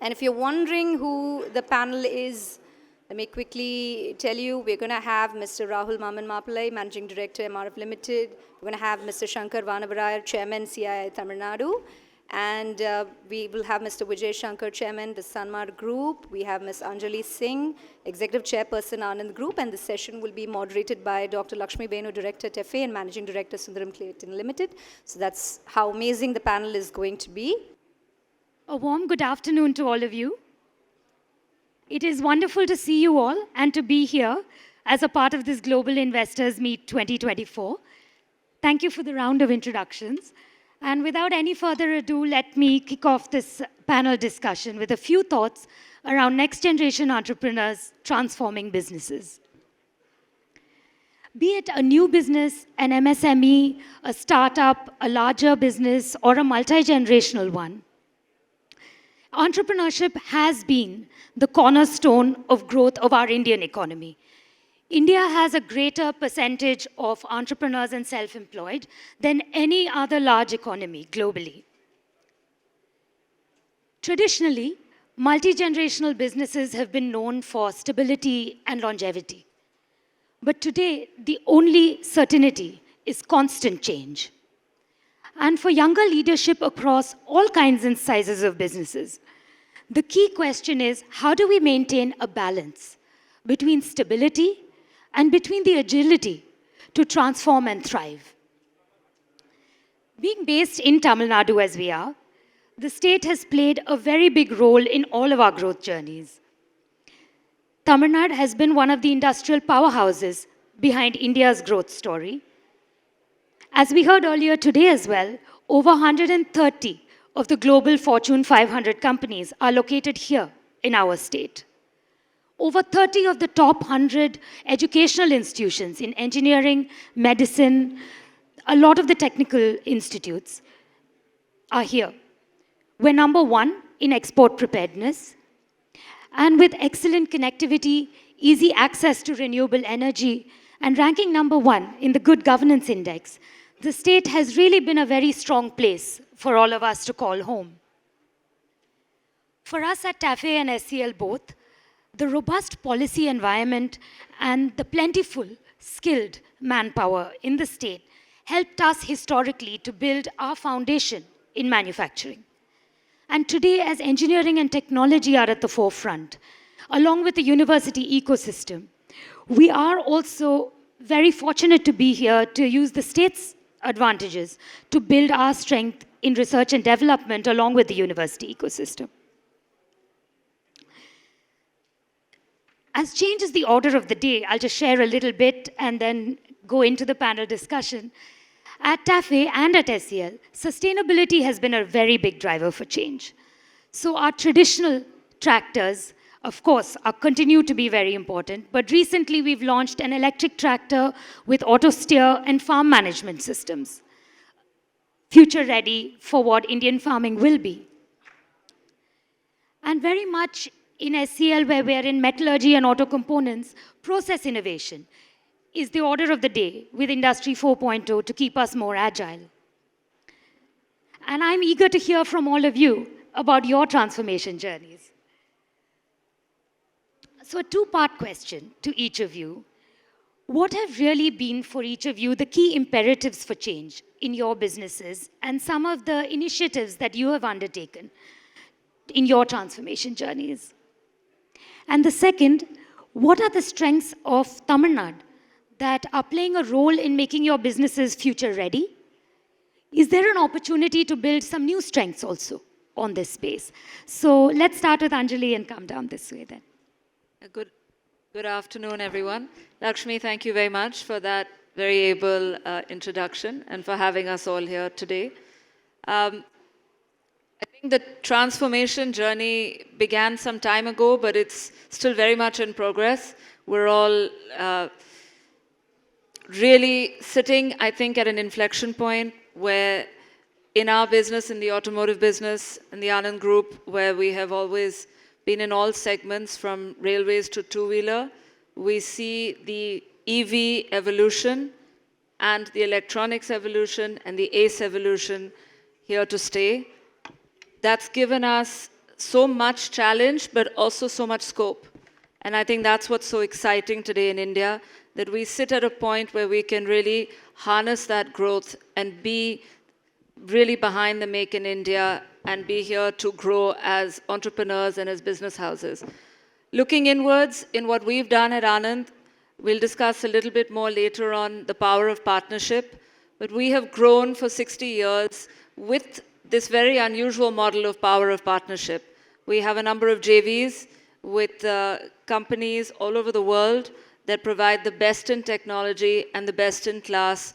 And if you're wondering who the panel is, let me quickly tell you, we're going to have Mr. Rahul Maman Mapalai, Managing Director, MRF Limited. We're going to have Mr. Shankar Vanavarayar, Chairman, CII Tamil Nadu. And we will have Mr. Vijay Shankar, Chairman, the Sanmar Group. We have Ms. Anjali Singh, Executive Chairperson, Anand Group. And the session will be moderated by Dr. Lakshmi Venu, Director, TEFE, and Managing Director, Sundaram Clayton Limited. So that's how amazing the panel is going to be. A warm good afternoon to all of you. It is wonderful to see you all and to be here as a part of this Global Investors Meet 2024. Thank you for the round of introductions. And without any further ado, let me kick off this panel discussion with a few thoughts around next-generation entrepreneurs transforming businesses. Be it a new business, an MSME, a startup, a larger business, or a multi-generational one, entrepreneurship has been the cornerstone of growth of our Indian economy. India has a greater percentage of entrepreneurs and self-employed than any other large economy globally. Traditionally, multi-generational businesses have been known for stability and longevity. But today, the only certainty is constant change. And for younger leadership across all kinds and sizes of businesses, the key question is, how do we maintain a balance between stability and between the agility to transform and thrive? Being based in Tamil Nadu as we are, the state has played a very big role in all of our growth journeys. Tamil Nadu has been one of the industrial powerhouses behind India's growth story. As we heard earlier today as well, over 130 of the global Fortune 500 companies are located here in our state. Over 30 of the top 100 educational institutions in engineering, medicine, a lot of the technical institutes are here. We're number one in export preparedness. And with excellent connectivity, easy access to renewable energy, and ranking number one in the Good Governance Index, the state has really been a very strong place for all of us to call home. For us at TAFE and SCL both, the robust policy environment and the plentiful, skilled manpower in the state helped us historically to build our foundation in manufacturing. And today, as engineering and technology are at the forefront, along with the university ecosystem, we are also very fortunate to be here to use the state's advantages to build our strength in research and development along with the university ecosystem. As change is the order of the day, I'll just share a little bit and then go into the panel discussion. At TAFE and at SCL, sustainability has been a very big driver for change. So our traditional tractors, of course, continue to be very important, but recently we've launched an electric tractor with auto steer and farm management systems, future ready for what Indian farming will be. And very much in SCL, where we're in metallurgy and auto components, process innovation is the order of the day with Industry 4.0 to keep us more agile. And I'm eager to hear from all of you about your transformation journeys. So a two-part question to each of you. What have really been for each of you the key imperatives for change in your businesses and some of the initiatives that you have undertaken in your transformation journeys? And the second, what are the strengths of Tamil Nadu that are playing a role in making your businesses future ready? Is there an opportunity to build some new strengths also on this space? So let's start with Anjali and come down this way then. Good afternoon, everyone. Lakshmi, thank you very much for that very able introduction and for having us all here today. I think the transformation journey began some time ago, but it's still very much in progress. We're all really sitting, I think, at an inflection point where in our business, in the automotive business, in the Anand Group, where we have always been in all segments from railways to two-wheeler, we see the EV evolution and the electronics evolution and the ACE evolution here to stay. That's given us so much challenge, but also so much scope. And I think that's what's so exciting today in India, that we sit at a point where we can really harness that growth and be really behind the Make in India and be here to grow as entrepreneurs and as business houses. Looking inwards in what we've done at Anand, we'll discuss a little bit more later on the power of partnership, but we have grown for 60 years with this very unusual model of power of partnership. We have a number of JVs with companies all over the world that provide the best in technology and the best in class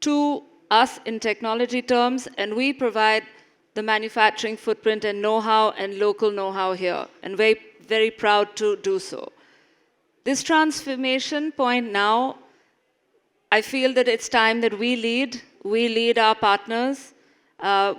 to us in technology terms, and we provide the manufacturing footprint and know-how and local know-how here, and very, very proud to do so. This transformation point now, I feel that it's time that we lead our partners.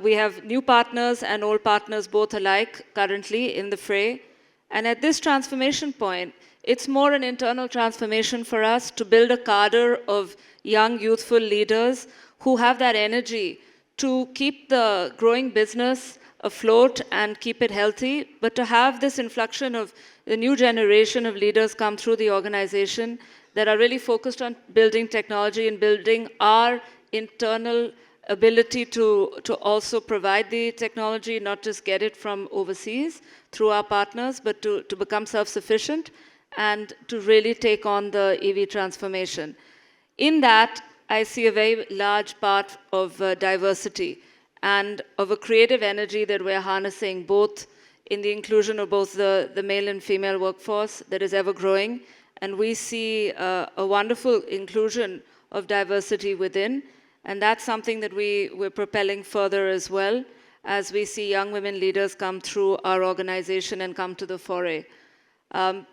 We have new partners and old partners both alike currently in the fray. And at this transformation point, it's more an internal transformation for us to build a cadre of young, youthful leaders who have that energy to keep the growing business afloat and keep it healthy, but to have this inflection of the new generation of leaders come through the organization that are really focused on building technology and building our internal ability to also provide the technology, not just get it from overseas through our partners, but to become self-sufficient and to really take on the EV transformation. In that, I see a very large part of diversity and of a creative energy that we're harnessing both in the inclusion of both the male and female workforce that is ever growing. And we see a wonderful inclusion of diversity within. And that's something that we're propelling further as well as we see young women leaders come through our organization and come to the foray.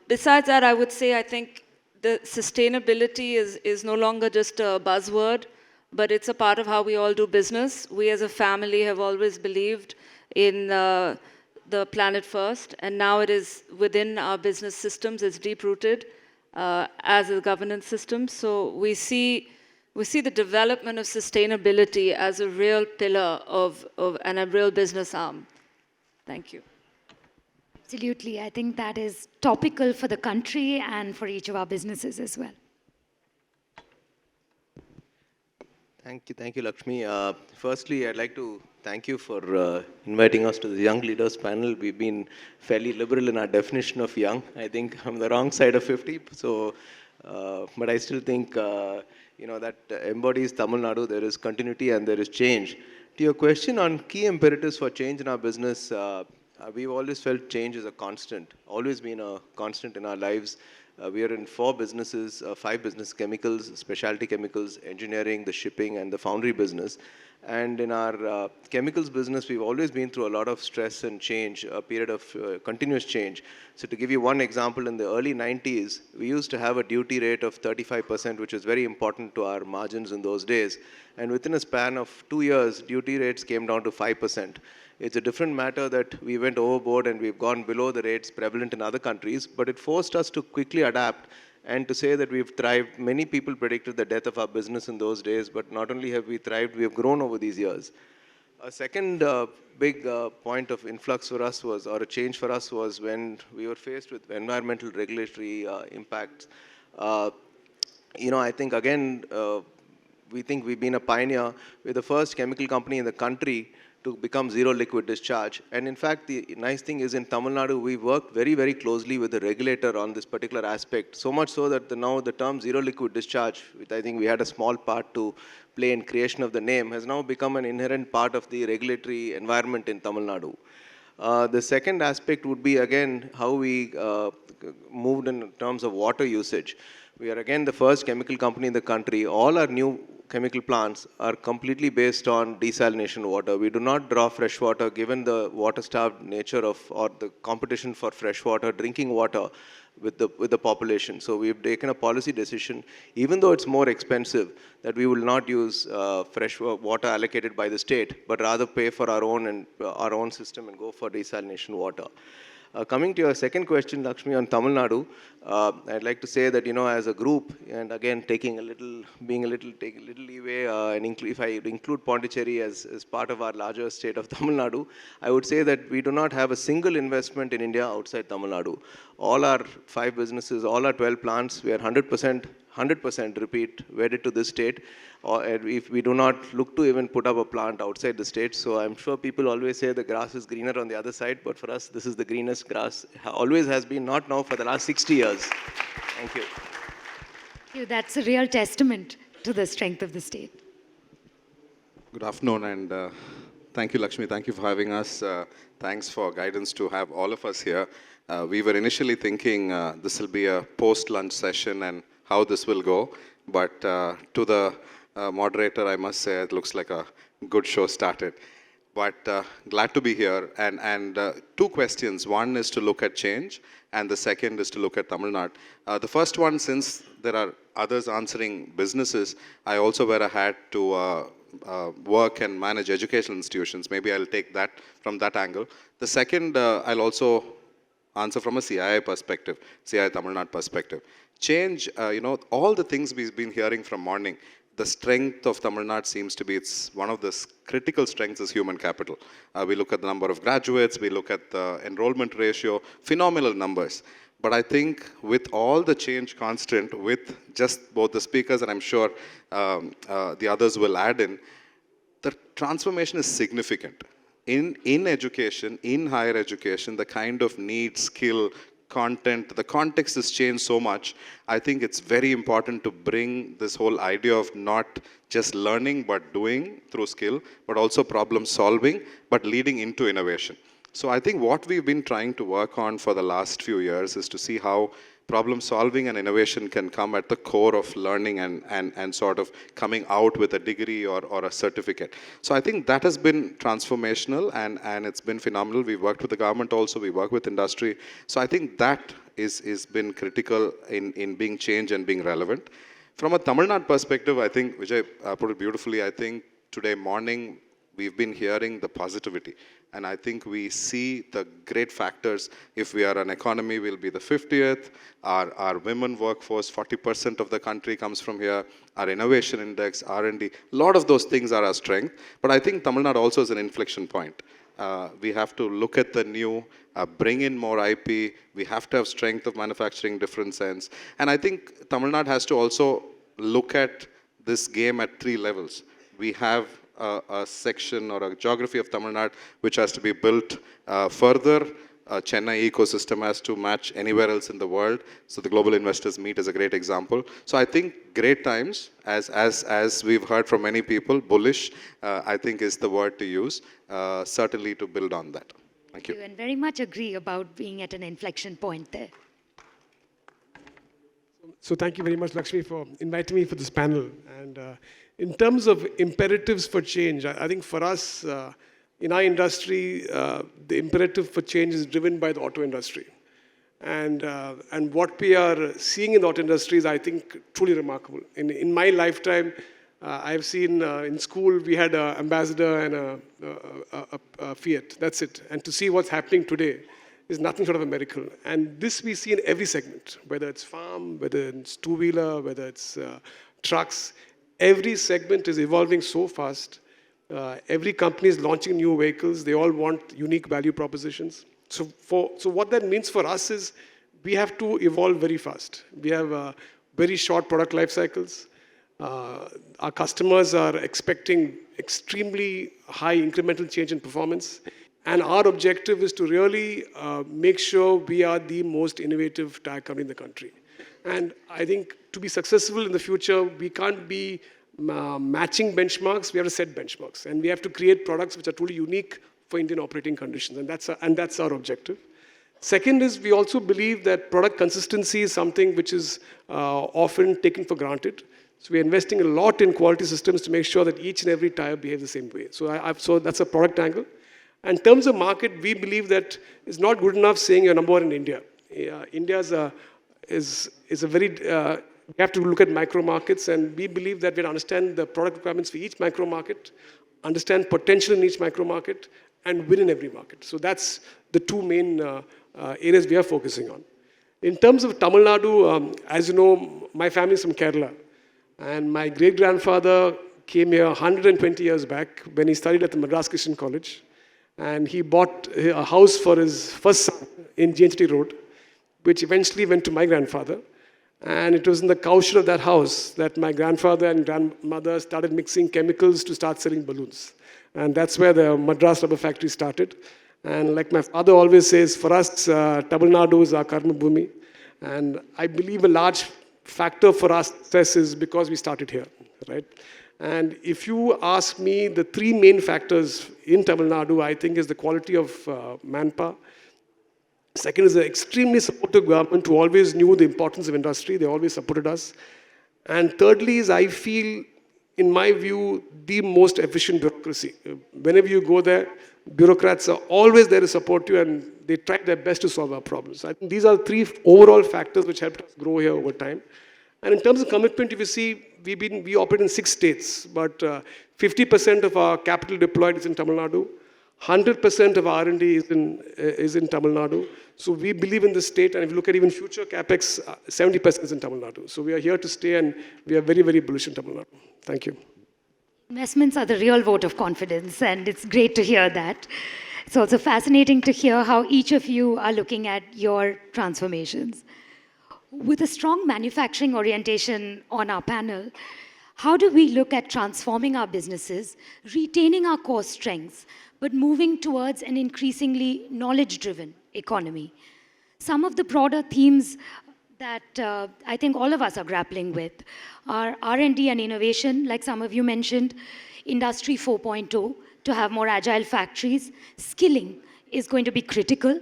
Besides that, I would say I think the sustainability is no longer just a buzzword, but it's a part of how we all do business. We as a family have always believed in the planet first, and now it is within our business systems, it's deep-rooted as a governance system. So we see the development of sustainability as a real pillar and a real business arm. Thank you. Absolutely. I think that is topical for the country and for each of our businesses as well. Thank you, Lakshmi. Firstly, I'd like to thank you for inviting us to the Young Leaders panel. We've been fairly liberal in our definition of young. I think I'm the wrong side of 50, so, but I still think, that embodies Tamil Nadu. There is continuity and there is change. To your question on key imperatives for change in our business, we've always felt change is a constant, always been a constant in our lives. We are in 4 businesses, 5 business: chemicals, specialty chemicals, engineering, the shipping, and the foundry business. And in our chemicals business, we've always been through a lot of stress and change, a period of continuous change. So to give you one example, in the early 90s, we used to have a duty rate of 35%, which is very important to our margins in those days. And within a span of 2 years, duty rates came down to 5%. It's a different matter that we went overboard and we've gone below the rates prevalent in other countries, but it forced us to quickly adapt and to say that we've thrived. Many people predicted the death of our business in those days, but not only have we thrived, we have grown over these years. A second big point of influx for us was, or a change for us was, when we were faced with environmental regulatory impacts. I think again, we think we've been a pioneer. We're the first chemical company in the country to become zero liquid discharge. And in fact, the nice thing is in Tamil Nadu, we worked very, very closely with the regulator on this particular aspect. So much so that now the term zero liquid discharge, which I think we had a small part to play in creation of the name, has now become an inherent part of the regulatory environment in Tamil Nadu. The second aspect would be, again, how we moved in terms of water usage. We are again the first chemical company in the country. All our new chemical plants are completely based on desalination water. We do not draw fresh water, given the water-starved nature of, or the competition for fresh water, drinking water with the population. So we've taken a policy decision, even though it's more expensive, that we will not use fresh water allocated by the state, but rather pay for our own system and go for desalination water. Coming to your second question, Lakshmi, on Tamil Nadu, I'd like to say that, as a group, and again, take a little leeway, if I include Pondicherry as part of our larger state of Tamil Nadu, I would say that we do not have a single investment in India outside Tamil Nadu. All our 5 businesses, all our 12 plants, we are 100% repeat, wedded to this state. Or if we do not look to even put up a plant outside the state. So I'm sure people always say the grass is greener on the other side, but for us, this is the greenest grass. Always has been, not now, for the last 60 years. Thank you. Thank you. That's a real testament to the strength of the state. Good afternoon, and thank you, Lakshmi. Thank you for having us. Thanks for guidance to have all of us here. We were initially thinking this will be a post-lunch session and how this will go, but to the moderator, I must say it looks like a good show started. But glad to be here. And 2 questions. One is to look at change, and the second is to look at Tamil Nadu. The first one, since there are others answering businesses, I also wear a hat to work and manage educational institutions. Maybe I'll take that from that angle. The second, I'll also answer from a CII perspective, CII Tamil Nadu perspective. Change, all the things we've been hearing from morning, the strength of Tamil Nadu seems to be, it's one of the critical strengths is human capital. We look at the number of graduates, we look at the enrollment ratio, phenomenal numbers. But I think with all the change constant, with just both the speakers, and I'm sure the others will add in, the transformation is significant. In education, in higher education, the kind of need, skill, content, the context has changed so much. I think it's very important to bring this whole idea of not just learning but doing through skill, but also problem solving, but leading into innovation. So I think what we've been trying to work on for the last few years is to see how problem solving and innovation can come at the core of learning and sort of coming out with a degree or a certificate. So I think that has been transformational and it's been phenomenal. We worked with the government also, we work with industry. So I think that is been critical in being changed and being relevant. From a Tamil Nadu perspective, I think, Vijay put it beautifully, I think today morning we've been hearing the positivity. And I think we see the great factors. If we are an economy, we'll be the 50th. Our women workforce, 40% of the country comes from here. Our innovation index, R&D, a lot of those things are our strength. But I think Tamil Nadu also is an inflection point. We have to look at the new, bring in more IP. We have to have strength of manufacturing, different sense. And I think Tamil Nadu has to also look at this game at 3 levels. We have a section or a geography of Tamil Nadu which has to be built further. Chennai ecosystem has to match anywhere else in the world. So the global investors meet is a great example. So I think great times, as we've heard from many people, bullish, I think is the word to use, certainly to build on that. Thank you. And very much agree about being at an inflection point there. So thank you very much, Lakshmi, for inviting me for this panel. And in terms of imperatives for change, I think for us, in our industry, the imperative for change is driven by the auto industry. And what we are seeing in the auto industry is, I think, truly remarkable. In my lifetime, I've seen in school, we had an ambassador and a Fiat. That's it. And to see what's happening today is nothing short of a miracle. And this we see in every segment, whether it's farm, whether it's two-wheeler, whether it's trucks. Every segment is evolving so fast. Every company is launching new vehicles. They all want unique value propositions. So what that means for us is we have to evolve very fast. We have very short product life cycles. Our customers are expecting extremely high incremental change in performance. And our objective is to really make sure we are the most innovative tire company in the country. And I think to be successful in the future, we can't be matching benchmarks. We have to set benchmarks. And we have to create products which are truly unique for Indian operating conditions. And that's our objective. Second is we also believe that product consistency is something which is often taken for granted. So we're investing a lot in quality systems to make sure that each and every tire behaves the same way. So that's a product angle. And in terms of market, we believe that it's not good enough saying you're number one in India. India is a very, we have to look at micro markets, and we believe that we understand the product requirements for each micro market, understand potential in each micro market, and win in every market. So that's the 2 main areas we are focusing on. In terms of Tamil Nadu, as you know, my family is from Kerala. And my great-grandfather came here 120 years back when he studied at the Madras Christian College. And he bought a house for his first son in GNT Road, which eventually went to my grandfather. And it was in the cowshed of that house that my grandfather and grandmother started mixing chemicals to start selling balloons. And that's where the Madras rubber factory started. And like my father always says, for us, Tamil Nadu is our karma bhumi. And I believe a large factor for our success is because we started here, right? And if you ask me, the three main factors in Tamil Nadu, I think, is the quality of manpower. Second is an extremely supportive government who always knew the importance of industry. They always supported us. And thirdly is, I feel, in my view, the most efficient bureaucracy. Whenever you go there, bureaucrats are always there to support you, and they try their best to solve our problems. I think these are three overall factors which helped us grow here over time. And in terms of commitment, if you see, we operate in 6 states, but 50% of our capital deployed is in Tamil Nadu. 100% of R&D is in Tamil Nadu. So we believe in this state, and if you look at even future capex, 70% is in Tamil Nadu. So we are here to stay, and we are very, very bullish in Tamil Nadu. Thank you. Investments are the real vote of confidence, and it's great to hear that. It's also fascinating to hear how each of you are looking at your transformations. With a strong manufacturing orientation on our panel, how do we look at transforming our businesses, retaining our core strengths, but moving towards an increasingly knowledge-driven economy? Some of the broader themes that I think all of us are grappling with are R&D and innovation, like some of you mentioned, Industry 4.0, to have more agile factories. Skilling is going to be critical.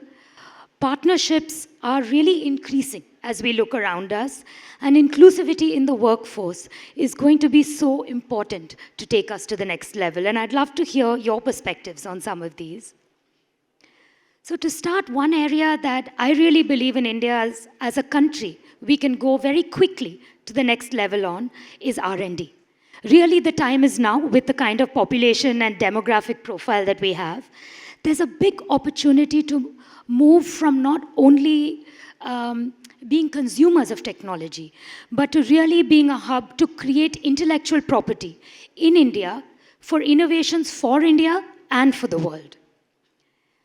Partnerships are really increasing as we look around us, and inclusivity in the workforce is going to be so important to take us to the next level. And I'd love to hear your perspectives on some of these. So to start, one area that I really believe in India as a country, we can go very quickly to the next level on is R&D. Really, the time is now with the kind of population and demographic profile that we have. There's a big opportunity to move from not only being consumers of technology, but to really being a hub to create intellectual property in India for innovations for India and for the world.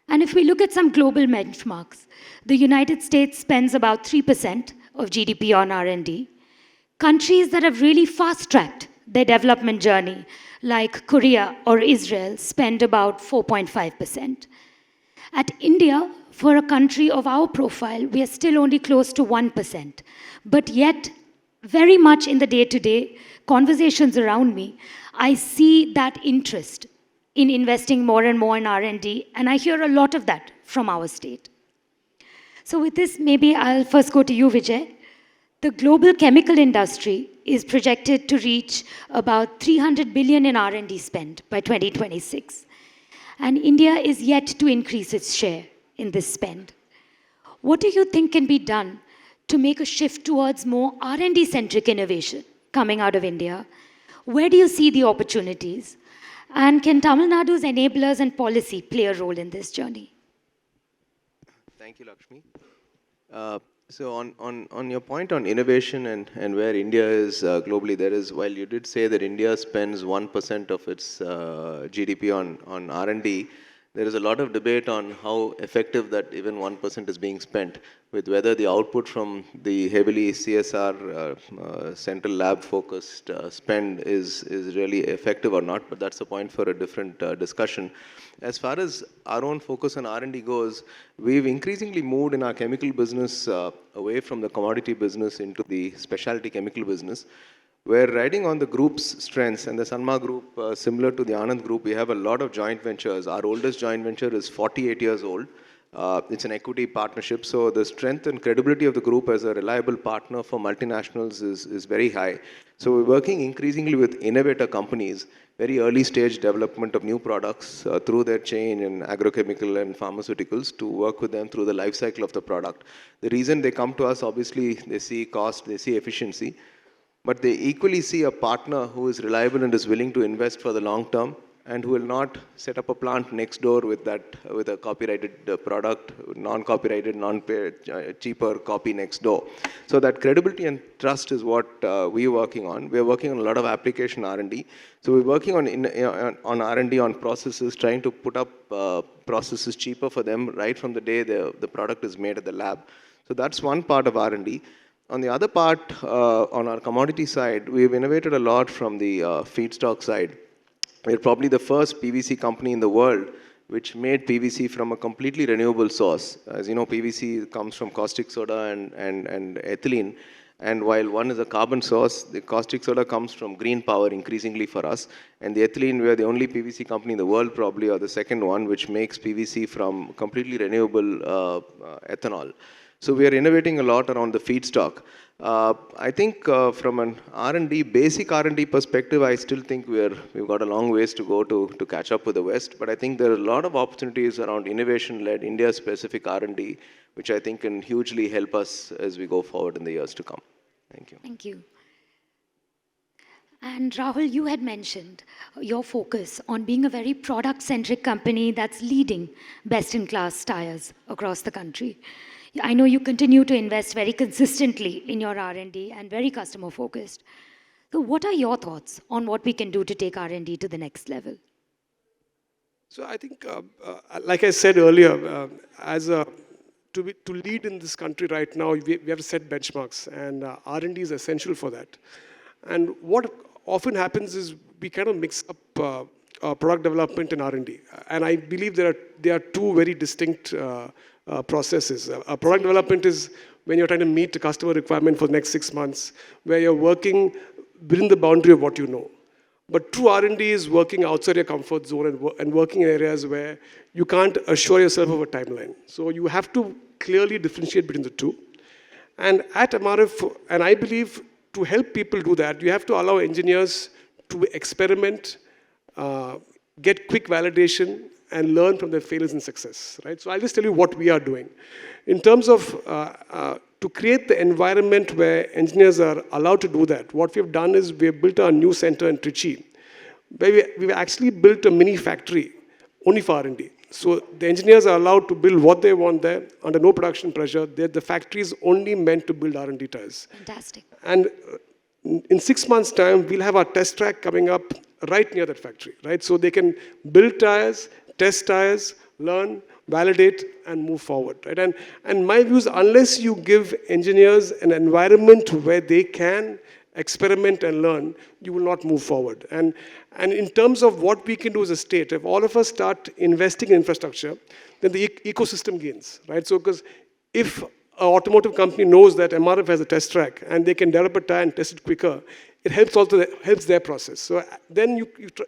And if we look at some global benchmarks, the United States spends about 3% of GDP on R&D. Countries that have really fast-tracked their development journey, like Korea or Israel, spend about 4.5%. At India, for a country of our profile, we are still only close to 1%. But yet, very much in the day-to-day conversations around me, I see that interest in investing more and more in R&D, and I hear a lot of that from our state. So with this, maybe I'll first go to you, Vijay. The global chemical industry is projected to reach about 300 billion in R&D spend by 2026. And India is yet to increase its share in this spend. What do you think can be done to make a shift towards more R&D-centric innovation coming out of India? Where do you see the opportunities? And can Tamil Nadu's enablers and policy play a role in this journey? Thank you, Lakshmi. So on your point on innovation and where India is globally, there is, while you did say that India spends 1% of its GDP on R&D, there is a lot of debate on how effective that even 1% is being spent, with whether the output from the heavily CSR central lab focused spend is really effective or not, but that's a point for a different discussion. As far as our own focus on R&D goes, we've increasingly moved in our chemical business away from the commodity business into the specialty chemical business. We're riding on the group's strengths, and the Sanma group, similar to the Anand group, we have a lot of joint ventures. Our oldest joint venture is 48 years old. It's an equity partnership, so the strength and credibility of the group as a reliable partner for multinationals is very high. So we're working increasingly with innovator companies, very early stage development of new products through their chain in agrochemical and pharmaceuticals, to work with them through the life cycle of the product. The reason they come to us, obviously, they see cost, they see efficiency, but they equally see a partner who is reliable and is willing to invest for the long term and who will not set up a plant next door with a copyrighted product, non-copyrighted, cheaper copy next door. So that credibility and trust is what we're working on. We're working on a lot of application R&D. So we're working on R&D on processes, trying to put up processes cheaper for them right from the day the product is made at the lab. So that's one part of R&D. On the other part, on our commodity side, we've innovated a lot from the feedstock side. We're probably the first PVC company in the world which made PVC from a completely renewable source. As you know, PVC comes from caustic soda and ethylene. And while one is a carbon source, the caustic soda comes from green power increasingly for us. And the ethylene, we are the only PVC company in the world probably, or the second one, which makes PVC from completely renewable ethanol. So we are innovating a lot around the feedstock. I think from an R&D, basic R&D perspective, I still think we've got a long ways to go to catch up with the West. But I think there are a lot of opportunities around innovation-led, India-specific R&D, which I think can hugely help us as we go forward in the years to come. Thank you. Thank you. And Rahul, you had mentioned your focus on being a very product-centric company that's leading best-in-class tires across the country. I know you continue to invest very consistently in your R&D and very customer-focused. So what are your thoughts on what we can do to take R&D to the next level? So I think, like I said earlier, to lead in this country right now, we have to set benchmarks, and R&D is essential for that. And what often happens is we kind of mix up product development and R&D. And I believe there are two very distinct processes. Product development is when you're trying to meet a customer requirement for the next 6 months, where you're working within the boundary of what you know. But true R&D is working outside your comfort zone and working in areas where you can't assure yourself of a timeline. So you have to clearly differentiate between the two. And at MRF, and I believe to help people do that, you have to allow engineers to experiment, get quick validation, and learn from their failures and success, right? So I'll just tell you what we are doing. In terms of to create the environment where engineers are allowed to do that, what we've done is we've built our new center in Trichy, where we've actually built a mini factory only for R&D. So the engineers are allowed to build what they want there under no production pressure. The factory is only meant to build R&D tires. Fantastic. And in 6 months' time, we'll have our test track coming up right near that factory, right? So they can build tires, test tires, learn, validate, and move forward, right? And my view is unless you give engineers an environment where they can experiment and learn, you will not move forward. And in terms of what we can do as a state, if all of us start investing in infrastructure, then the ecosystem gains, right? So because if an automotive company knows that MRF has a test track and they can develop a tire and test it quicker, it helps their process. So then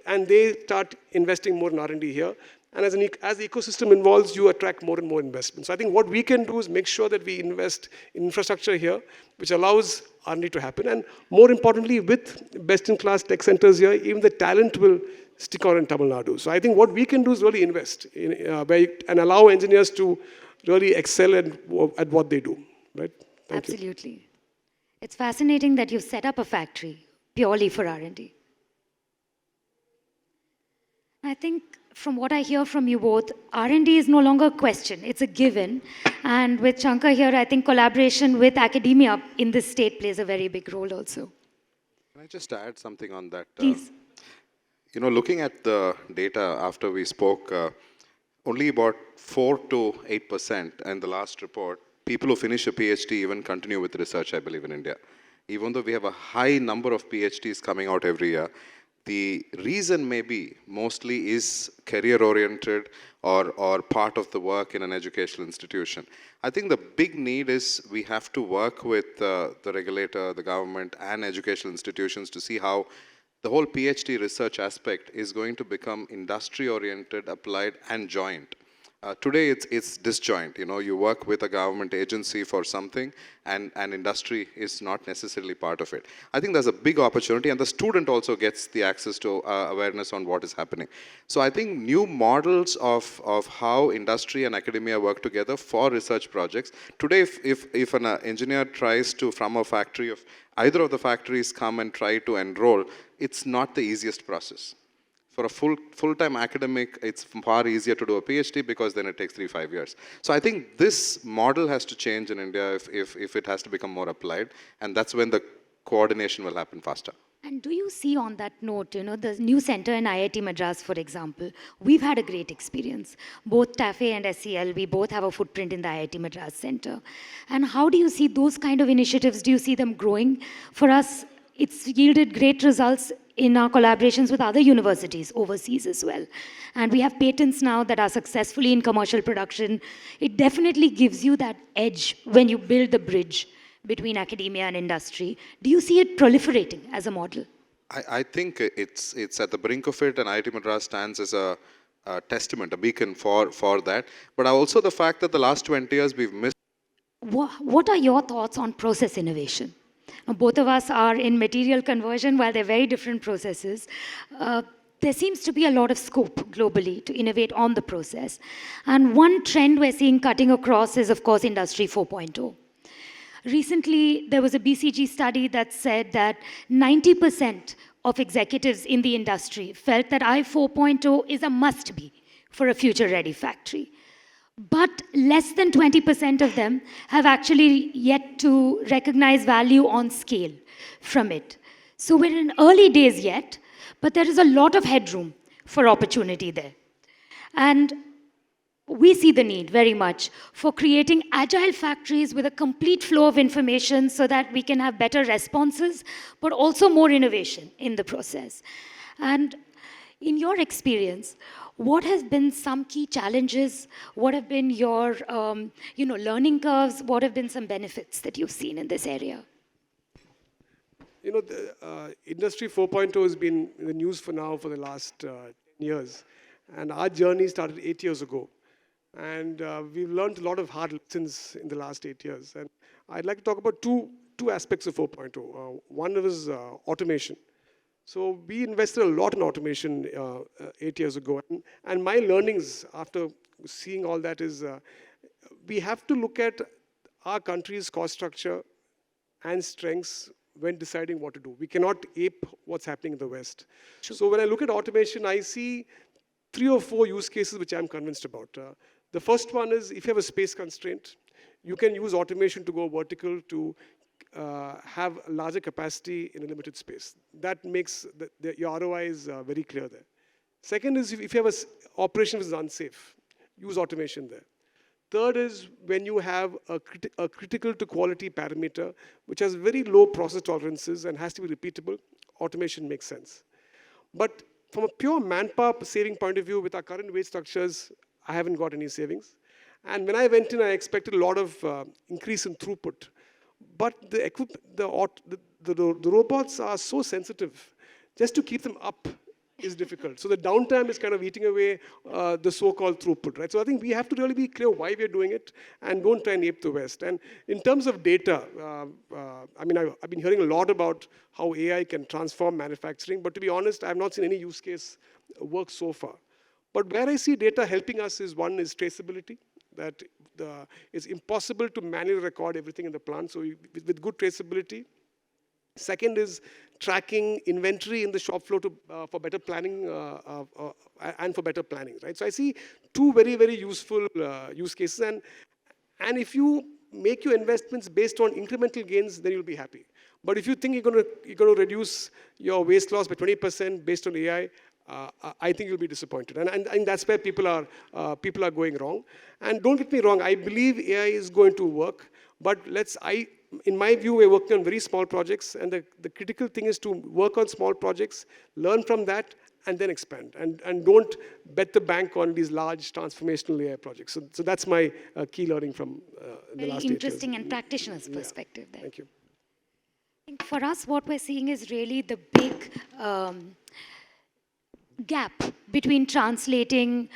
and they start investing more in R&D here. And as the ecosystem evolves, you attract more and more investment. So I think what we can do is make sure that we invest in infrastructure here, which allows R&D to happen. And more importantly, with best-in-class tech centers here, even the talent will stick on in Tamil Nadu. So I think what we can do is really invest in, and allow engineers to really excel at what they do. Right? Thank you. Absolutely. It's fascinating that you've set up a factory purely for R&D. I think from what I hear from you both, R&D is no longer a question, it's a given. And with Shankar here, I think collaboration with academia in this state plays a very big role also. Can I just add something on that? Please. You know, looking at the data after we spoke, only about 4 to 8% in the last report, people who finish a PhD even continue with research, I believe, in India. Even though we have a high number of PhDs coming out every year, the reason maybe mostly is career-oriented or part of the work in an educational institution. I think the big need is we have to work with the regulator, the government, and educational institutions to see how the whole PhD research aspect is going to become industry-oriented, applied, and joint. Today, it's disjoint. You know, you work with a government agency for something, and industry is not necessarily part of it. I think there's a big opportunity, and the student also gets the access to awareness on what is happening. So I think new models of how industry and academia work together for research projects. Today, if an engineer tries to, from a factory of either of the factories come and try to enroll, it's not the easiest process. For a full-time academic, it's far easier to do a PhD because then it takes 3-5 years. So I think this model has to change in India if it has to become more applied, and that's when the coordination will happen faster. And do you see on that note, the new center in IIT Madras, for example, we've had a great experience. Both TAFE and SEL, we both have a footprint in the IIT Madras center. And how do you see those kind of initiatives? Do you see them growing? For us, it's yielded great results in our collaborations with other universities overseas as well. And we have patents now that are successfully in commercial production. It definitely gives you that edge when you build the bridge between academia and industry. Do you see it proliferating as a model? I think it's at the brink of it, and IIT Madras stands as a testament, a beacon for that. But also the fact that the last 20 years we've missed. What are your thoughts on process innovation? Now, both of us are in material conversion, while they're very different processes. There seems to be a lot of scope globally to innovate on the process. And one trend we're seeing cutting across is, of course, Industry 4.0. Recently, there was a BCG study that said that 90% of executives in the industry felt that I 4.0 is a must-be for a future-ready factory. But less than 20% of them have actually yet to recognize value on scale from it. So we're in early days yet, but there is a lot of headroom for opportunity there. And we see the need very much for creating agile factories with a complete flow of information so that we can have better responses, but also more innovation in the process. And in your experience, what has been some key challenges? What have been your learning curves? What have been some benefits that you've seen in this area? The Industry 4.0 has been in the news for the last 10 years. And our journey started 8 years ago. And we've learned a lot of hard lessons in the last 8 years. And I'd like to talk about two aspects of 4.0. One was automation. So we invested a lot in automation 8 years ago. And my learnings after seeing all that is we have to look at our country's cost structure and strengths when deciding what to do. We cannot ape what's happening in the West. Sure. So when I look at automation, I see 3 or 4 use cases which I'm convinced about. The first one is if you have a space constraint, you can use automation to go vertical to have a larger capacity in a limited space. That makes your ROI is very clear there. Second is if you have an operation which is unsafe, use automation there. Third is when you have a critical to quality parameter which has very low process tolerances and has to be repeatable, automation makes sense. But from a pure manpower saving point of view, with our current wage structures, I haven't got any savings. And when I went in, I expected a lot of increase in throughput. But the robots are so sensitive. Just to keep them up is difficult. So the downtime is kind of eating away the so-called throughput, right? So I think we have to really be clear why we're doing it and don't try and ape the West. And in terms of data, I've been hearing a lot about how AI can transform manufacturing, but to be honest, I have not seen any use case work so far. But where I see data helping us is one is traceability, that it's impossible to manually record everything in the plant, so with good traceability. Second is tracking inventory in the shop floor for better planning and for better planning, right? So I see 2 very, very useful use cases, and if you make your investments based on incremental gains, then you'll be happy. But if you think you're going to reduce your waste loss by 20% based on AI, I think you'll be disappointed, and that's where people are going wrong. And don't get me wrong, I believe AI is going to work, but in my view, we're working on very small projects, and the critical thing is to work on small projects, learn from that, and then expand, and don't bet the bank on these large transformational AI projects. So that's my key learning from the last 8 years. Very interesting and practitioner's perspective there. Thank you. I think for us, what we're seeing is really the big gap between translating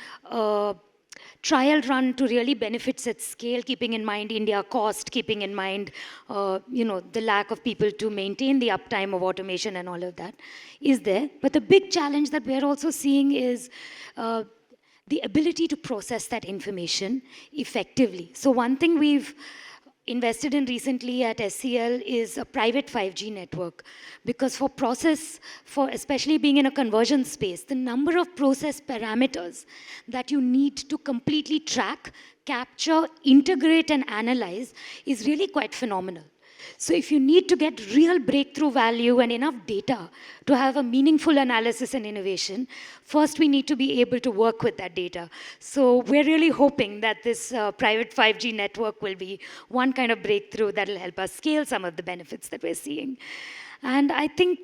trial run to really benefits at scale, keeping in mind India cost, keeping in mind the lack of people to maintain the uptime of automation and all of that is there. But the big challenge that we're also seeing is the ability to process that information effectively. So one thing we've invested in recently at SCL is a private 5G network. Because for especially being in a conversion space, the number of process parameters that you need to completely track, capture, integrate, and analyze is really quite phenomenal. So if you need to get real breakthrough value and enough data to have a meaningful analysis and innovation, first we need to be able to work with that data. So we're really hoping that this private 5G network will be one kind of breakthrough that will help us scale some of the benefits that we're seeing. And I think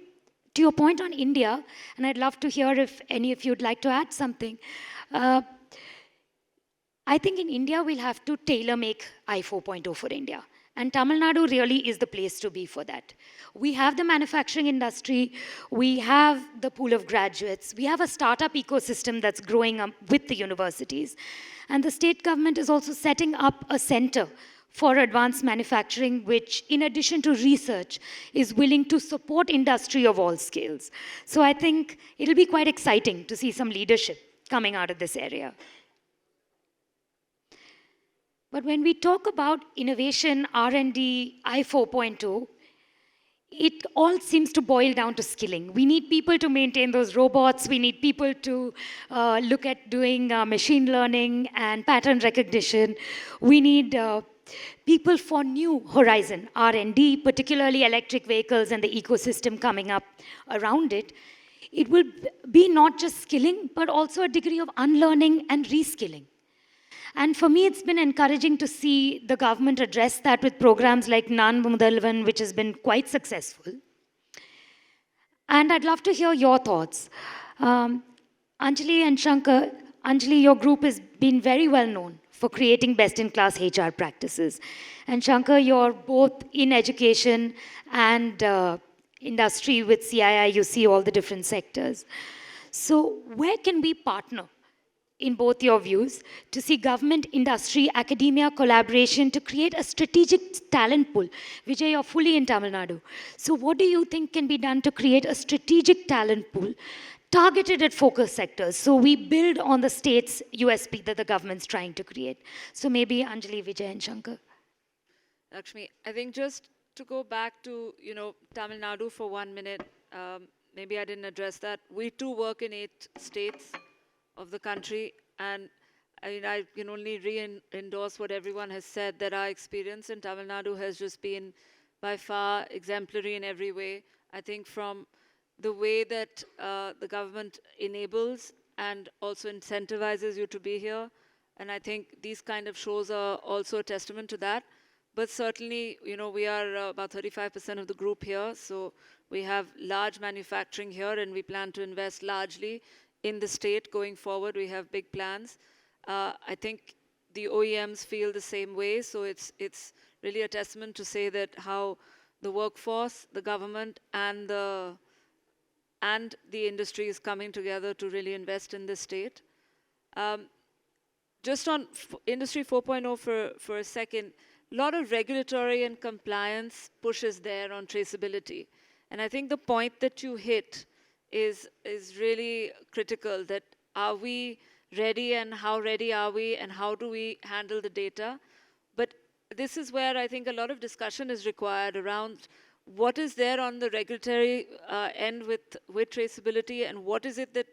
to your point on India, and I'd love to hear if any of you'd like to add something, I think in India we'll have to tailor make I 4.0 for India. And Tamil Nadu really is the place to be for that. We have the manufacturing industry, we have the pool of graduates, we have a startup ecosystem that's growing up with the universities. And the state government is also setting up a center for advanced manufacturing, which in addition to research, is willing to support industry of all scales. So I think it'll be quite exciting to see some leadership coming out of this area. But when we talk about innovation, R&D, I 4.0, it all seems to boil down to skilling. We need people to maintain those robots. We need people to look at doing machine learning and pattern recognition. We need people for new horizon, R&D, particularly electric vehicles and the ecosystem coming up around it. It will be not just skilling, but also a degree of unlearning and reskilling. And for me, it's been encouraging to see the government address that with programs like Nan Mudalvan, which has been quite successful. And I'd love to hear your thoughts. Anjali and Shankar, Anjali, your group has been very well known for creating best-in-class HR practices. And Shankar, you're both in education and industry with CII, you see all the different sectors. So where can we partner, in both your views, to see government, industry, academia collaboration to create a strategic talent pool? Vijay, you're fully in Tamil Nadu. So what do you think can be done to create a strategic talent pool targeted at focus sectors? So we build on the state's USP that the government's trying to create. So maybe Anjali, Vijay, and Shankar. Lakshmi, I think just to go back to, Tamil Nadu for 1 minute, maybe I didn't address that. We too work in 8 states of the country, and I can only re-endorse what everyone has said, that our experience in Tamil Nadu has just been by far exemplary in every way. I think from the way that the government enables and also incentivizes you to be here, and I think these kind of shows are also a testament to that. But certainly, we are about 35% of the group here, so we have large manufacturing here, and we plan to invest largely in the state going forward. We have big plans. I think the OEMs feel the same way, so it's really a testament to say that how the workforce, the government, and the industry is coming together to really invest in this state. Just on Industry 4.0 for a second, a lot of regulatory and compliance pushes there on traceability. And I think the point that you hit is really critical, that are we ready and how ready are we and how do we handle the data? But this is where I think a lot of discussion is required around what is there on the regulatory end with traceability, and what is it that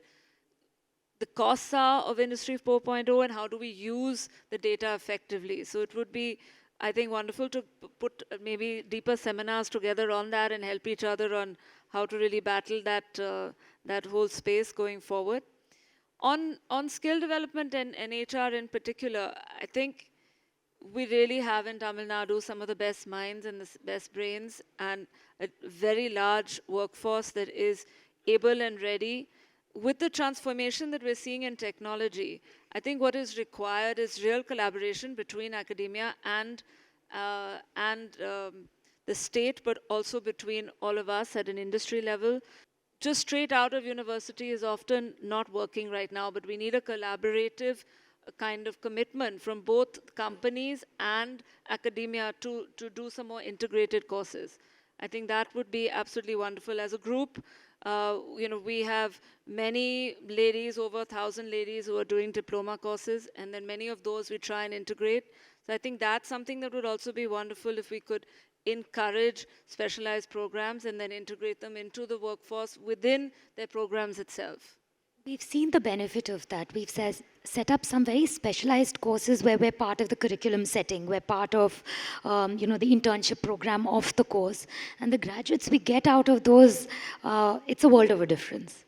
the costs are of Industry 4.0 and how do we use the data effectively. So it would be, I think, wonderful to put maybe deeper seminars together on that and help each other on how to really battle that whole space going forward. On skill development and HR in particular, I think we really have in Tamil Nadu some of the best minds and the best brains and a very large workforce that is able and ready. With the transformation that we're seeing in technology, I think what is required is real collaboration between academia and the state, but also between all of us at an industry level. Just straight out of university is often not working right now, but we need a collaborative kind of commitment from both companies and academia to do some more integrated courses. I think that would be absolutely wonderful. As a group, we have many ladies, over 1,000 ladies who are doing diploma courses, and then many of those we try and integrate. So So I think that's something that would also be wonderful if we could encourage specialized programs and then integrate them into the workforce within their programs itself. We've seen the benefit of that. We've set up some very specialized courses where we're part of the curriculum setting. We're part of, the internship program of the course. And the graduates we get out of those, it's a world of a difference.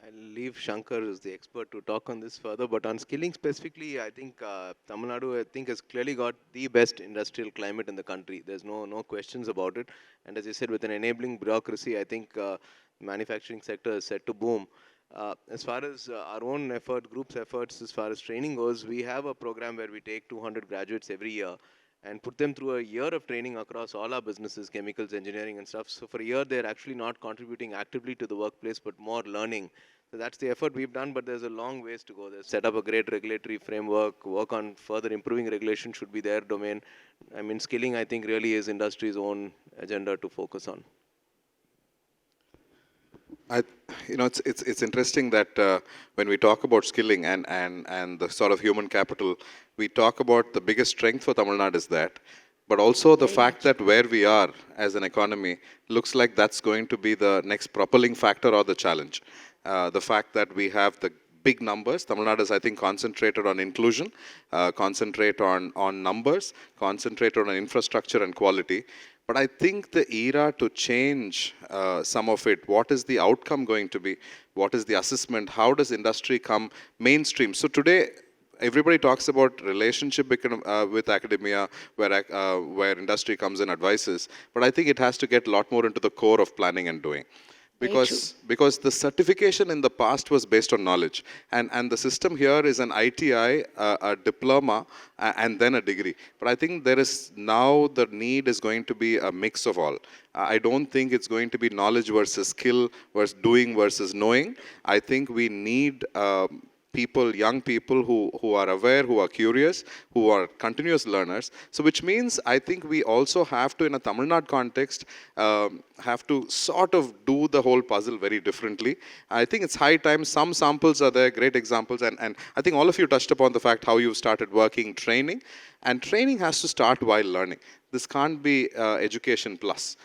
I'll leave Shankar as the expert to talk on this further, but on skilling specifically, I think Tamil Nadu, has clearly got the best industrial climate in the country. There's no questions about it. And as you said, with an enabling bureaucracy, I think manufacturing sector is set to boom. As far as our own effort, group's efforts, as far as training goes, we have a program where we take 200 graduates every year and put them through a year of training across all our businesses, chemicals, engineering and stuff. So for a year, they're actually not contributing actively to the workplace, but more learning. So that's the effort we've done, but there's a long ways to go. There's set up a great regulatory framework, work on further improving regulation should be their domain. I mean, skilling, I think, really is industry's own agenda to focus on. It's interesting that when we talk about skilling and the sort of human capital, we talk about the biggest strength for Tamil Nadu is that, but also the fact that where we are as an economy looks like that's going to be the next propelling factor or the challenge. The fact that we have the big numbers. Tamil Nadu is, I think, concentrated on inclusion, concentrate on numbers, concentrated on infrastructure and quality. But I think the era to change some of it, what is the outcome going to be? What is the assessment? How does industry come mainstream? So today, everybody talks about relationship with academia, where industry comes and advises. But I think it has to get a lot more into the core of planning and doing. Because the certification in the past was based on knowledge. And the system here is an ITI, a diploma, and then a degree. But I think there is now the need is going to be a mix of all. I don't think it's going to be knowledge versus skill versus doing versus knowing. I think we need people, young people who are aware, who are curious, who are continuous learners. So which means I think we also have to, in a Tamil Nadu context, have to sort of do the whole puzzle very differently. I think it's high time. Some samples are there, great examples. And I think all of you touched upon the fact how you started working, training. And training has to start while learning. This can't be education plus.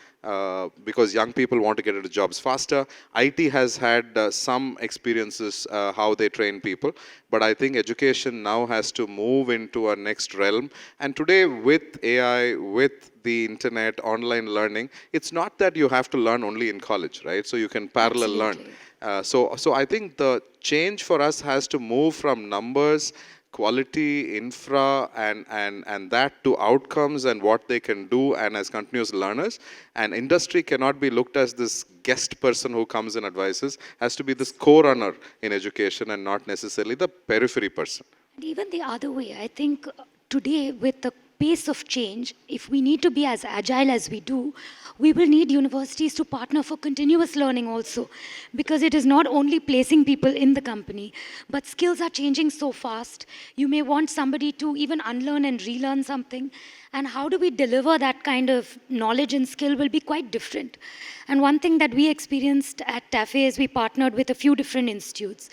Because young people want to get into jobs faster. IT has had some experiences how they train people, but I think education now has to move into a next realm. And today with AI, with the internet, online learning, it's not that you have to learn only in college, right? So you can parallel learn. So I think the change for us has to move from numbers, quality, infra, and that to outcomes and what they can do and as continuous learners. And industry cannot be looked as this guest person who comes and advises, has to be this co-runner in education and not necessarily the periphery person. And even the other way, I think today with the pace of change, if we need to be as agile as we do, we will need universities to partner for continuous learning also, because it is not only placing people in the company, but skills are changing so fast. You may want somebody to even unlearn and relearn something, and how do we deliver that kind of knowledge and skill will be quite different. And one thing that we experienced at TAFE is we partnered with a few different institutes.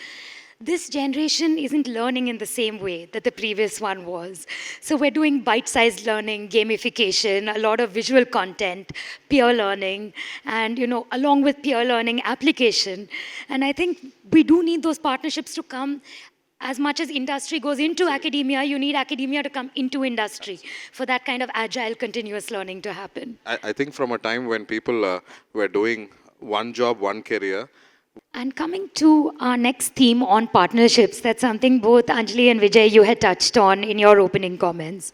This generation isn't learning in the same way that the previous one was. So we're doing bite-sized learning, gamification, a lot of visual content, peer learning, and along with peer learning, application. And I think we do need those partnerships to come. As much as industry goes into academia, you need academia to come into industry for that kind of agile, continuous learning to happen. I think from a time when people were doing one job, one career. And coming to our next theme on partnerships, that's something both Anjali and Vijay, you had touched on in your opening comments.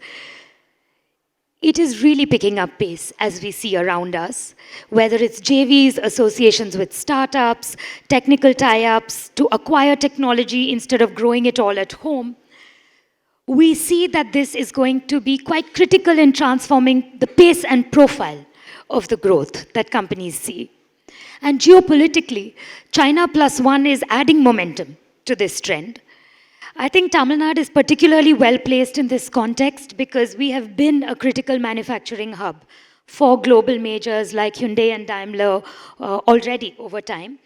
It is really picking up pace as we see around us, whether it's JVs, associations with startups, technical tie-ups to acquire technology instead of growing it all at home. We see that this is going to be quite critical in transforming the pace and profile of the growth that companies see. And geopolitically, China +1 is adding momentum to this trend. I think Tamil Nadu is particularly well placed in this context because we have been a critical manufacturing hub for global majors like Hyundai and Daimler already over time.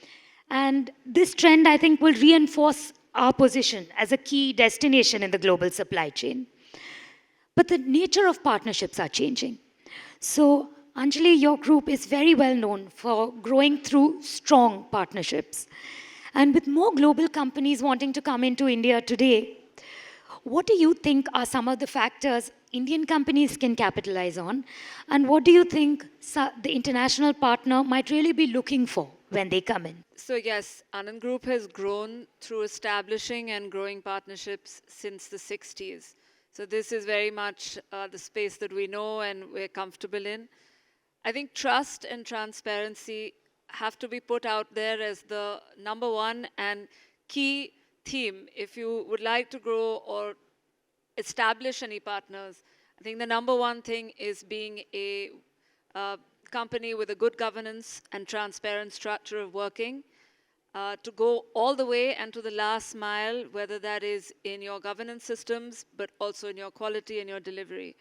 And this trend, I think, will reinforce our position as a key destination in the global supply chain. But the nature of partnerships are changing. So, Anjali, your group is very well known for growing through strong partnerships. And with more global companies wanting to come into India today, what do you think are some of the factors Indian companies can capitalize on? And what do you think the international partner might really be looking for when they come in? So yes, Anand Group has grown through establishing and growing partnerships since the 60s. So this is very much the space that we know and we're comfortable in. I think trust and transparency have to be put out there as the number one and key theme if you would like to grow or establish any partners. I think the number one thing is being a company with a good governance and transparent structure of working. To go all the way and to the last mile, whether that is in your governance systems, but also in your quality and your delivery.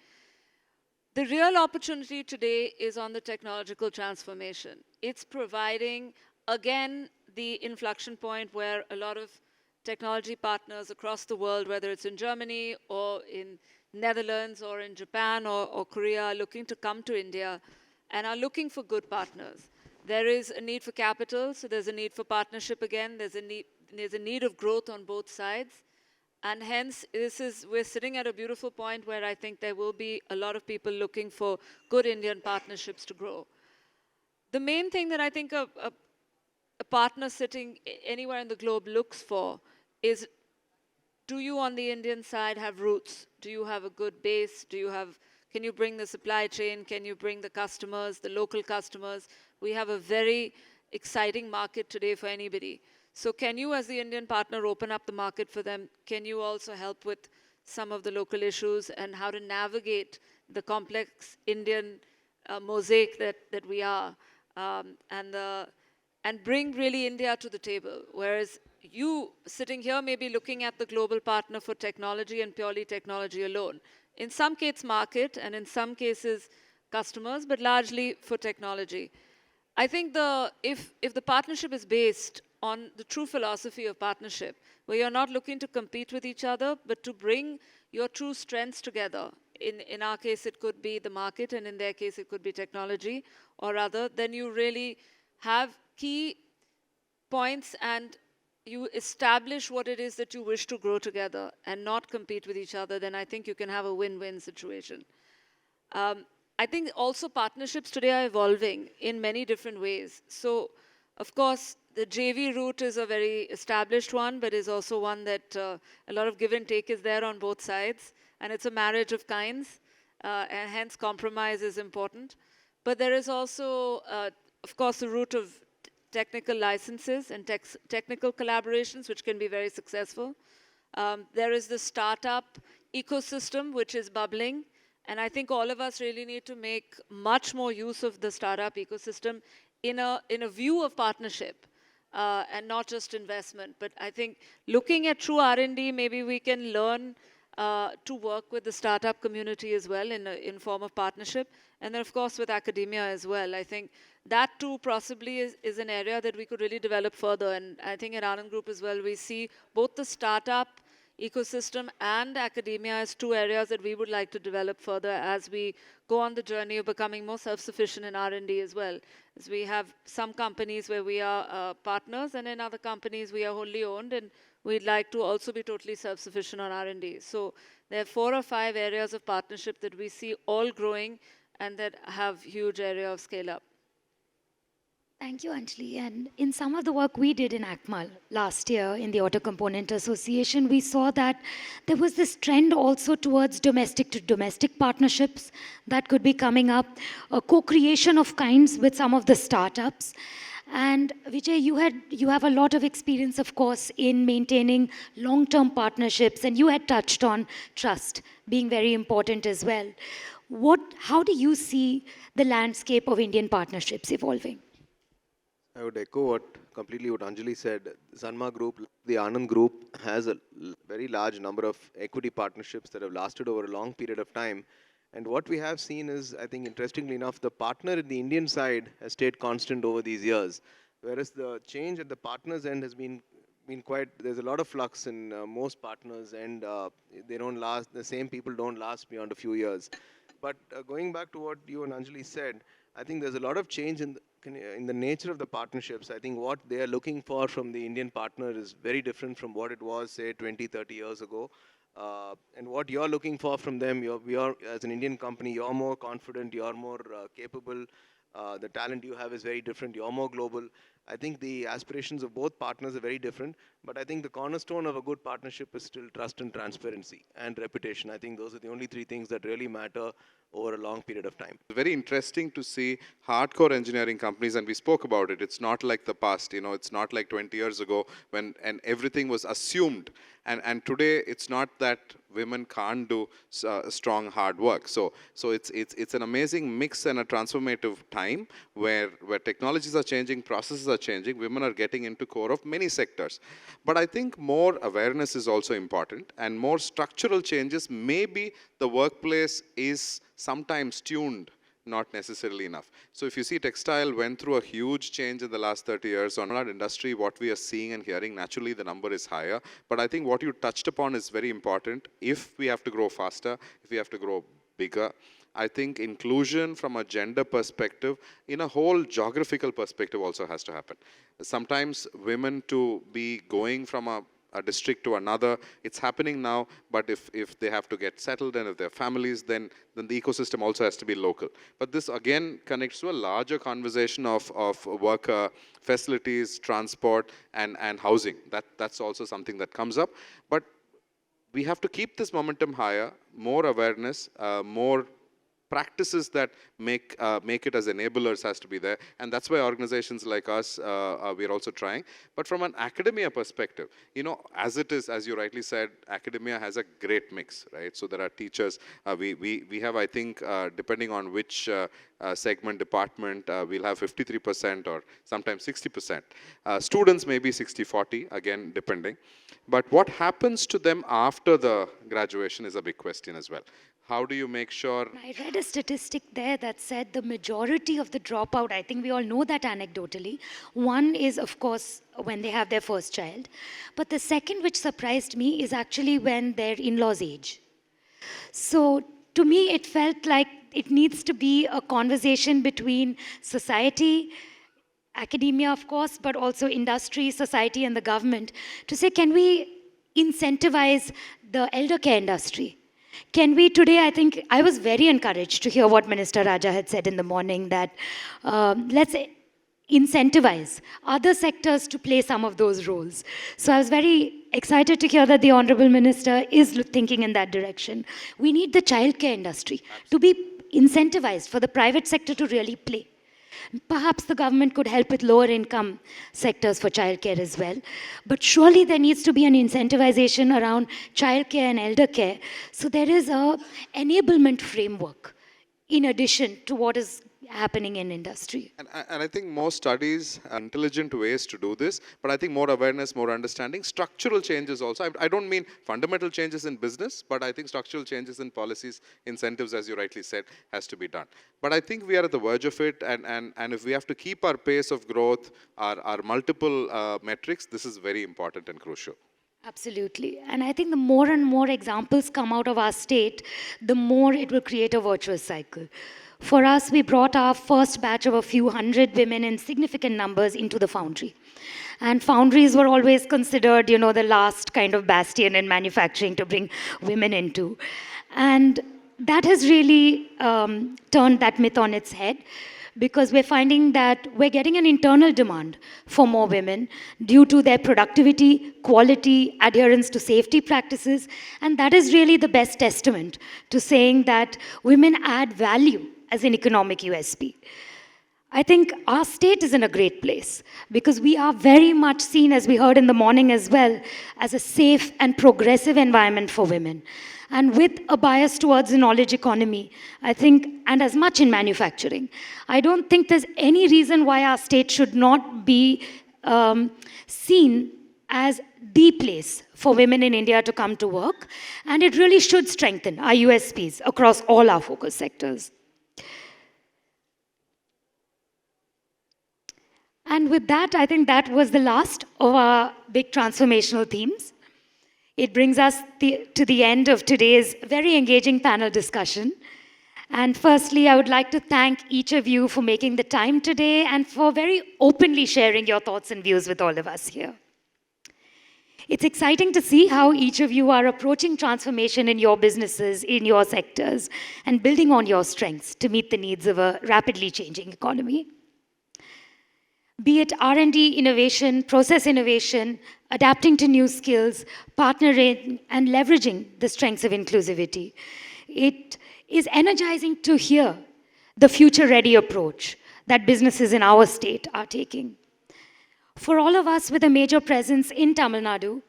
The real opportunity today is on the technological transformation. It's providing, again, the inflection point where a lot of technology partners across the world, whether it's in Germany or in Netherlands or in Japan or Korea, are looking to come to India and are looking for good partners. There is a need for capital, so there's a need for partnership again. There's a need of growth on both sides. And hence, we're sitting at a beautiful point where I think there will be a lot of people looking for good Indian partnerships to grow. The main thing that I think a partner sitting anywhere in the globe looks for is, do you on the Indian side have roots? Do you have a good base? Can you bring the supply chain? Can you bring the customers, the local customers? We have a very exciting market today for anybody. So can you, as the Indian partner, open up the market for them? Can you also help with some of the local issues and how to navigate the complex Indian mosaic that we are, and bring really India to the table? Whereas you sitting here may be looking at the global partner for technology and purely technology alone. In some cases market and in some cases customers, but largely for technology. I think if the partnership is based on the true philosophy of partnership, where you're not looking to compete with each other, but to bring your true strengths together. In our case, it could be the market, and in their case, it could be technology or other. Then you really have key points and you establish what it is that you wish to grow together and not compete with each other. Then I think you can have a win-win situation. I think also partnerships today are evolving in many different ways. So, of course, the JV route is a very established one, but is also one that a lot of give and take is there on both sides. And it's a marriage of kinds, and hence compromise is important. But there is also, of course, the route of technical licenses and technical collaborations, which can be very successful. There is the startup ecosystem, which is bubbling. And I think all of us really need to make much more use of the startup ecosystem in a view of partnership and not just investment. But I think looking at true R&D, maybe we can learn to work with the startup community as well in form of partnership. And then, of course, with academia as well. I think that too possibly is an area that we could really develop further. And I think at Anand Group as well, we see both the startup ecosystem and academia as two areas that we would like to develop further as we go on the journey of becoming more self-sufficient in R&D as well. As we have some companies where we are partners, and in other companies we are wholly owned, and we'd like to also be totally self-sufficient on R&D. So there are 4 or 5 areas of partnership that we see all growing and that have huge area of scale up. Thank you, Anjali. And in some of the work we did in ACMAL last year in the Auto Component Association, we saw that there was this trend also towards domestic to domestic partnerships that could be coming up, a co-creation of kinds with some of the startups. And Vijay, you have a lot of experience, of course, in maintaining long-term partnerships, and you had touched on trust being very important as well. How do you see the landscape of Indian partnerships evolving? I would echo completely what Anjali said. Sanma Group, the Anand Group, has a very large number of equity partnerships that have lasted over a long period of time. And what we have seen is, I think interestingly enough, the partner in the Indian side has stayed constant over these years, whereas the change at the partner's end has been been quite, there's a lot of flux in most partners, and they don't last, the same people don't last beyond a few years. But going back to what you and Anjali said, I think there's a lot of change in the nature of the partnerships. I think what they are looking for from the Indian partner is very different from what it was, say, 20, 30 years ago. And what you're looking for from them, you're as an Indian company, you're more confident, you're more capable. The talent you have is very different. You're more global. I think the aspirations of both partners are very different, but I think the cornerstone of a good partnership is still trust and transparency and reputation. I think those are the only three things that really matter over a long period of time. Very interesting to see hardcore engineering companies, and we spoke about it. It's not like the past, it's not like 20 years ago when and everything was assumed. And today, it's not that women can't do strong hard work. So it's an amazing mix and a transformative time where technologies are changing, processes are changing, women are getting into core of many sectors. But I think more awareness is also important, and more structural changes. Maybe the workplace is sometimes tuned, not necessarily enough. So if you see, textile went through a huge change in the last 30 years. On our industry, what we are seeing and hearing, naturally the number is higher. But I think what you touched upon is very important. If we have to grow faster, if we have to grow bigger, I think inclusion from a gender perspective, in a whole geographical perspective also has to happen. Sometimes women to be going from a district to another, it's happening now, but if they have to get settled and if they have families, then the ecosystem also has to be local. But this again connects to a larger conversation of worker facilities, transport, and housing. That's also something that comes up. But we have to keep this momentum higher, more awareness, more practices that make it as enablers has to be there, and that's why organizations like us, we're also trying. But from an academia perspective, as it is, as you rightly said, academia has a great mix, right? So there are teachers, we have, I think, depending on which segment, department, we'll have 53% or sometimes 60%. Students may be 60-40, again, depending. But what happens to them after the graduation is a big question as well. How do you make sure? I read a statistic there that said the majority of the dropout, I think we all know that anecdotally. One is, of course, when they have their first child. But the second, which surprised me, is actually when their in-laws age. So to me, it felt like it needs to be a conversation between society, academia, of course, but also industry, society, and the government to say, can we incentivize the elder care industry? Can we today, I think, I was very encouraged to hear what Minister Raja had said in the morning that let's incentivize other sectors to play some of those roles. So I was very excited to hear that the Honorable Minister is thinking in that direction. We need the childcare industry to be incentivized for the private sector to really play. Perhaps the government could help with lower income sectors for childcare as well. But surely there needs to be an incentivization around childcare and elder care. So there is a enablement framework in addition to what is happening in industry. And I think more studies, intelligent ways to do this, but I think more awareness, more understanding, structural changes also. I don't mean fundamental changes in business, but I think structural changes in policies, incentives, as you rightly said, has to be done. But I think we are at the verge of it, and if we have to keep our pace of growth, our multiple metrics, this is very important and crucial. Absolutely. And I think the more and more examples come out of our state, the more it will create a virtuous cycle. For us, we brought our first batch of a few hundred women in significant numbers into the foundry. And foundries were always considered, the last kind of bastion in manufacturing to bring women into. And that has really turned that myth on its head, because we're finding that we're getting an internal demand for more women due to their productivity, quality, adherence to safety practices, and that is really the best testament to saying that women add value as an economic USP. I think our state is in a great place because we are very much seen, as we heard in the morning as well, as a safe and progressive environment for women. And with a bias towards the knowledge economy, I think, and as much in manufacturing, I don't think there's any reason why our state should not be seen as the place for women in India to come to work. And it really should strengthen our USPs across all our focus sectors. And with that, I think that was the last of our big transformational themes. It brings us to the end of today's very engaging panel discussion. And firstly, I would like to thank each of you for making the time today and for very openly sharing your thoughts and views with all of us here. It's exciting to see how each of you are approaching transformation in your businesses, in your sectors, and building on your strengths to meet the needs of a rapidly changing economy. Be it R&D innovation, process innovation, adapting to new skills, partnering and leveraging the strengths of inclusivity. It is energizing to hear the future-ready approach that businesses in our state are taking. For all of us with a major presence in Tamil Nadu,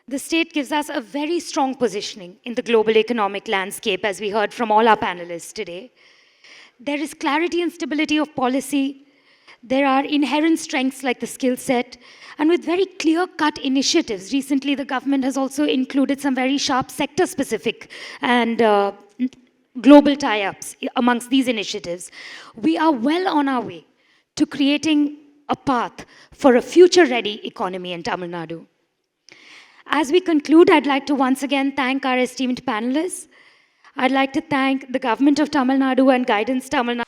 the state gives us a very strong positioning in the global economic landscape, as we heard from all our panelists today. There is clarity and stability of policy. There are inherent strengths like the skill set, and with very clear-cut initiatives. Recently, the government has also included some very sharp sector-specific and global tie-ups amongst these initiatives. We are well on our way to creating a path for a future-ready economy in Tamil Nadu. As we conclude, I'd like to once again thank our esteemed panelists. I'd like to thank the government of Tamil Nadu and Guidance Tamil Nadu